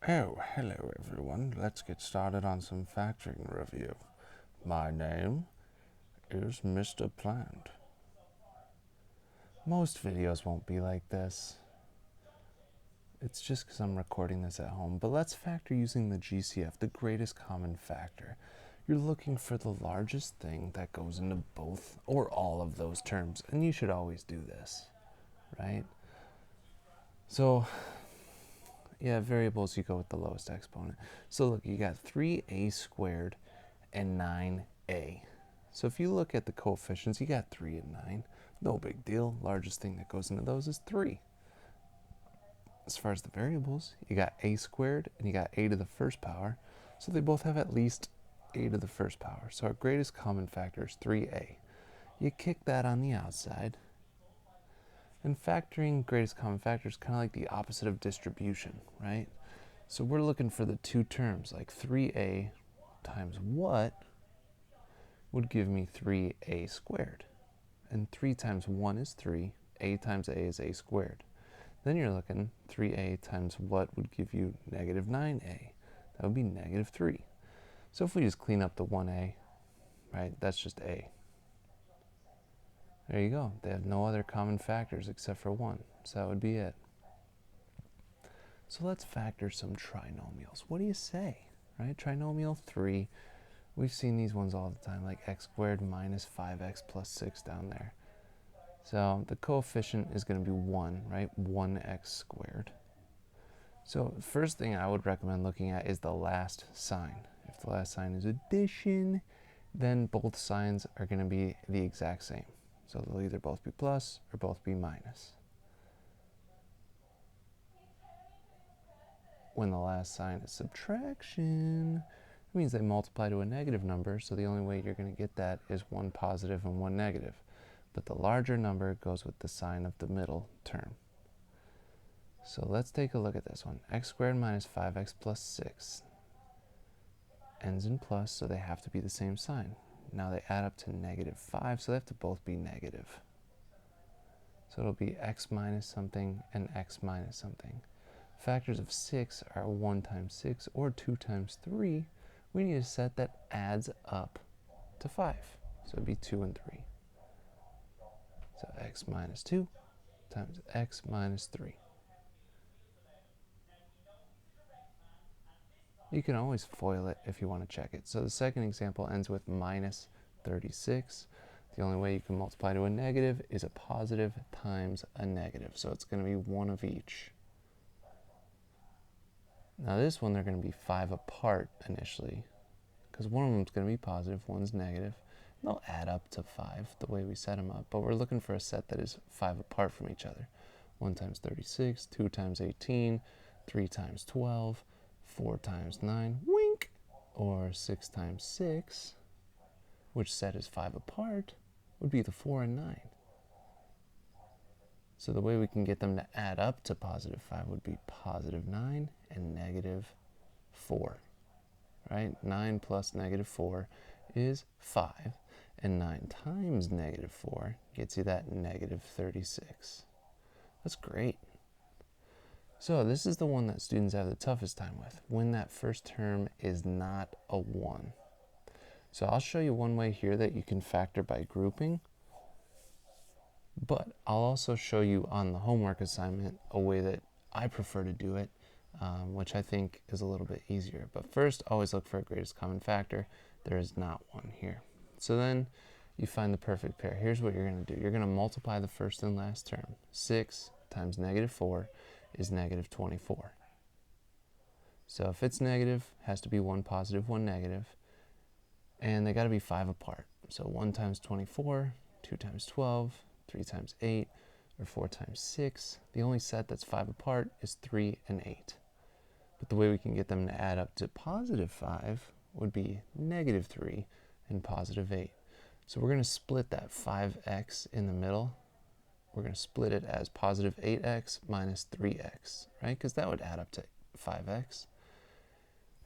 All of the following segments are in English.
Oh, hello everyone. Let's get started on some factoring review. My name is Mr. Plant. Most videos won't be like this. It's just because I'm recording this at home, but let's factor using the GCF, the greatest common factor. You're looking for the largest thing that goes into both or all of those terms, and you should always do this, right? So, yeah, variables, you go with the lowest exponent. So look, you got 3a squared and 9a. So if you look at the coefficients, you got 3 and 9. No big deal. Largest thing that goes into those is 3. As far as the variables, you got a squared and you got a to the first power. So they both have at least a to the first power. So our greatest common factor is 3a. You kick that on the outside. And factoring greatest common factor is kind of like the opposite of distribution, right? So we're looking for the two terms, like 3a times what would give me 3a squared. And 3 times 1 is 3. A times a is a squared. Then you're looking 3a times what would give you negative 9a. That would be negative 3. So if we just clean up the 1a, right, that's just a. There you go. They have no other common factors except for 1. So that would be it. So let's factor some trinomials. What do you say, right? Trinomial 3. We've seen these ones all the time, like x squared minus 5x plus 6 down there. So the coefficient is going to be 1, right? 1x squared. So the first thing I would recommend looking at is the last sign. If the last sign is addition, then both signs are going to be the exact same. So they'll either both be plus or both be minus. When the last sign is subtraction, it means they multiply to a negative number, so the only way you're going to get that is one positive and one negative. But the larger number goes with the sign of the middle term. So let's take a look at this one. X squared minus 5x plus 6 ends in plus, so they have to be the same sign. Now they add up to negative 5, so they have to both be negative. So it'll be x minus something and x minus something. Factors of 6 are 1 times 6 or 2 times 3. We need a set that adds up to 5. So it'd be 2 and 3. So x minus 2 times x minus 3. You can always FOIL it if you want to check it. So the second example ends with minus 36. The only way you can multiply to a negative is a positive times a negative. So it's going to be one of each. Now this one, they're going to be 5 apart initially, because one of them is going to be positive, one's negative. They'll add up to 5 the way we set them up, but we're looking for a set that is 5 apart from each other. 1 times 36, 2 times 18, 3 times 12, 4 times 9, wink, or 6 times 6, which set is 5 apart, would be the 4 and 9. So the way we can get them to add up to positive 5 would be positive 9 and negative 4, right? 9 plus negative 4 is 5, and 9 times negative 4 gets you that negative 36. That's great. So this is the one that students have the toughest time with, when that first term is not a 1. So I'll show you one way here that you can factor by grouping, but I'll also show you on the homework assignment a way that I prefer to do it, which I think is a little bit easier. But first, always look for a greatest common factor. There is not one here. So then you find the perfect pair. Here's what you're going to do. You're going to multiply the first and last term. 6 times negative 4 is negative 24. So if it's negative, it has to be one positive, one negative. And they got to be 5 apart. So 1 times 24, 2 times 12, 3 times 8, or 4 times 6. The only set that's 5 apart is 3 and 8. But the way we can get them to add up to positive 5 would be negative 3 and positive 8. So we're going to split that 5x in the middle. We're going to split it as positive 8x minus 3x, right? Because that would add up to 5x.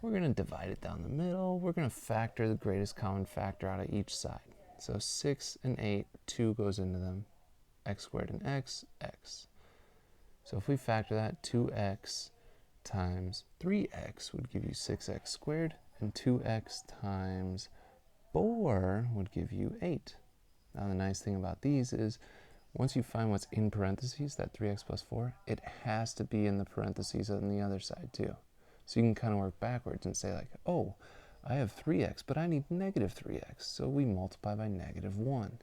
We're going to divide it down the middle. We're going to factor the greatest common factor out of each side. So 6 and 8, 2 goes into them. X squared and x, x. So if we factor that, 2x times 3x would give you 6x squared, and 2x times 4 would give you 8. Now the nice thing about these is once you find what's in parentheses, that 3x plus 4, it has to be in the parentheses on the other side too. So you can kind of work backwards and say like, oh, I have 3x, but I need negative 3x. So we multiply by negative 1.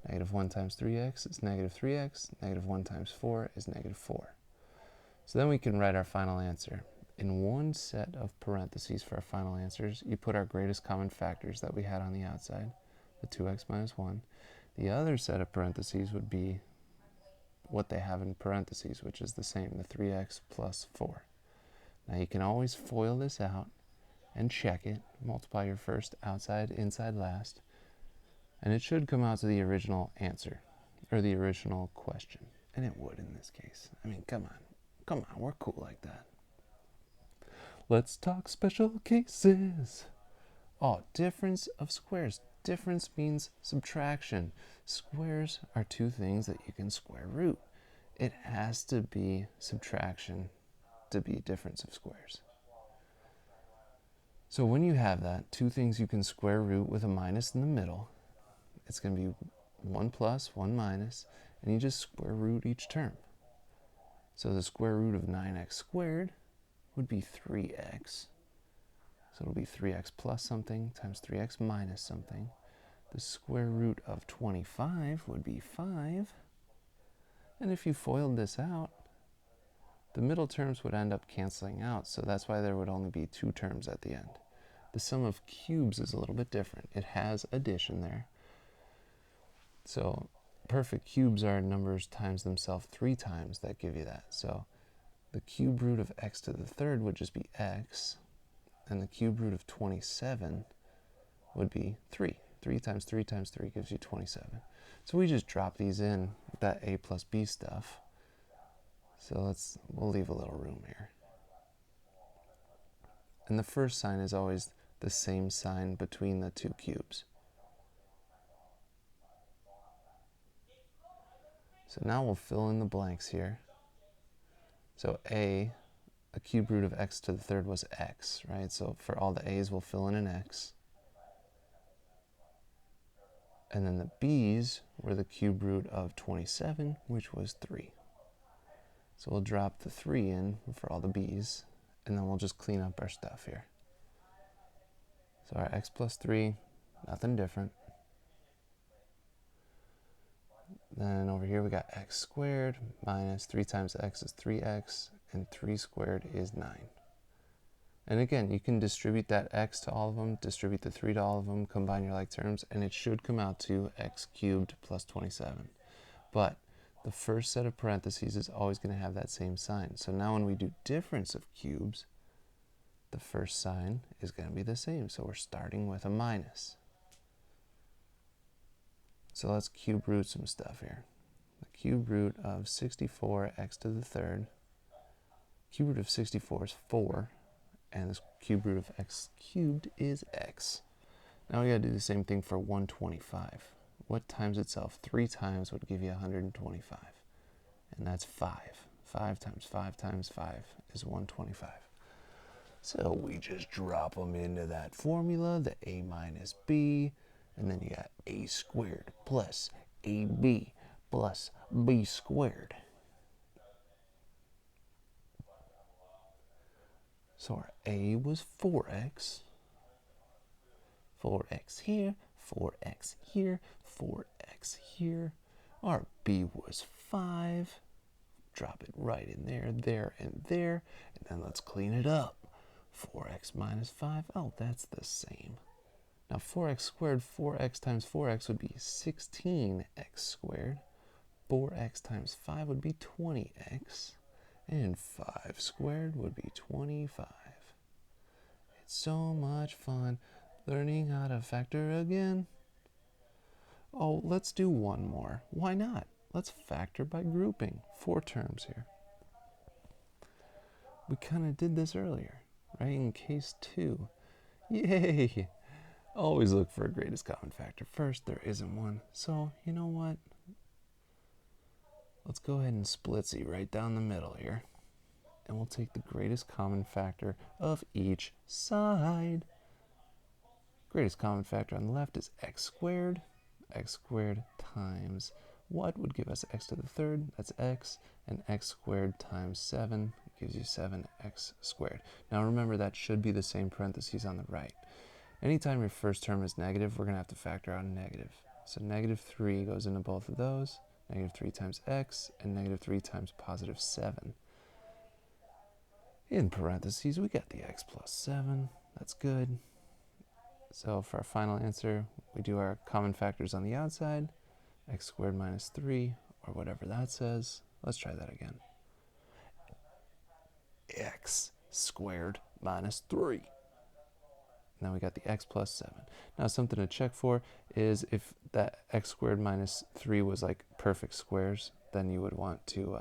Negative 1 times 3x is negative 3x. Negative 1 times 4 is negative 4. So then we can write our final answer. In one set of parentheses for our final answers, you put our greatest common factors that we had on the outside, the 2x minus 1. The other set of parentheses would be what they have in parentheses, which is the same, the 3x plus 4. Now you can always FOIL this out and check it. Multiply your first outside, inside last. And it should come out to the original answer, or the original question. And it would in this case. I mean, come on, we're cool like that. Let's talk special cases. Oh, difference of squares. Difference means subtraction. Squares are two things that you can square root. It has to be subtraction to be difference of squares. So when you have that, two things you can square root with a minus in the middle, it's going to be 1 plus, 1 minus, and you just square root each term. So the square root of 9x squared would be 3x. So it'll be 3x plus something times 3x minus something. The square root of 25 would be 5. And if you FOILed this out, the middle terms would end up canceling out, so that's why there would only be 2 terms at the end. The sum of cubes is a little bit different. It has addition there. So perfect cubes are numbers times themselves 3 times that give you that. So the cube root of x to the third would just be x, and the cube root of 27 would be 3. 3 times 3 times 3 gives you 27. So we just drop these in, that a plus b stuff. So we'll leave a little room here. And the first sign is always the same sign between the two cubes. So now we'll fill in the blanks here. So a cube root of x to the third was x, right? So for all the a's, we'll fill in an x. And then the b's were the cube root of 27, which was 3. So we'll drop the 3 in for all the b's, and then we'll just clean up our stuff here. So our x plus 3, nothing different. Then over here we got x squared minus 3 times x is 3x, and 3 squared is 9. And again, you can distribute that x to all of them, distribute the 3 to all of them, combine your like terms, and it should come out to x cubed plus 27. But the first set of parentheses is always going to have that same sign. So now when we do difference of cubes, the first sign is going to be the same. So we're starting with a minus. So let's cube root some stuff here. The cube root of 64x to the third. Cube root of 64 is 4. And the cube root of x cubed is x. Now we got to do the same thing for 125. What times itself 3 times would give you 125? And that's 5. 5 times 5 times 5 is 125. So we just drop them into that formula, the a minus b, and then you got a squared plus ab plus b squared. So our a was 4x, 4x here, 4x here, 4x here. Our b was 5. Drop it right in there, there, and there. And then let's clean it up. 4x minus 5, oh, that's the same. Now 4x squared, 4x times 4x would be 16x squared. 4x times 5 would be 20x. And 5 squared would be 25. It's so much fun learning how to factor again. Oh, let's do one more. Why not? Let's factor by grouping. 4 terms here. We kind of did this earlier, right? In case 2. Yay! Always look for a greatest common factor first. There isn't one. So, you know what? Let's go ahead and splitsy right down the middle here. and we'll take the greatest common factor of each side. Greatest common factor on the left is x squared. X squared times what would give us x to the third? That's x, and x squared times 7 gives you 7x squared. Now remember, that should be the same parentheses on the right. Anytime your first term is negative, we're going to have to factor out a negative. So negative 3 goes into both of those. Negative 3 times x, and negative 3 times positive 7. In parentheses, we got the x plus 7. That's good. So for our final answer, we do our common factors on the outside, x squared minus 3, or whatever that says. Let's try that again. X squared minus 3. Now we got the x plus 7. Now something to check for is if that x squared minus 3 was like perfect squares, then you would want to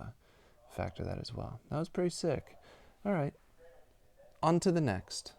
factor that as well. That was pretty sick. All right, on to the next.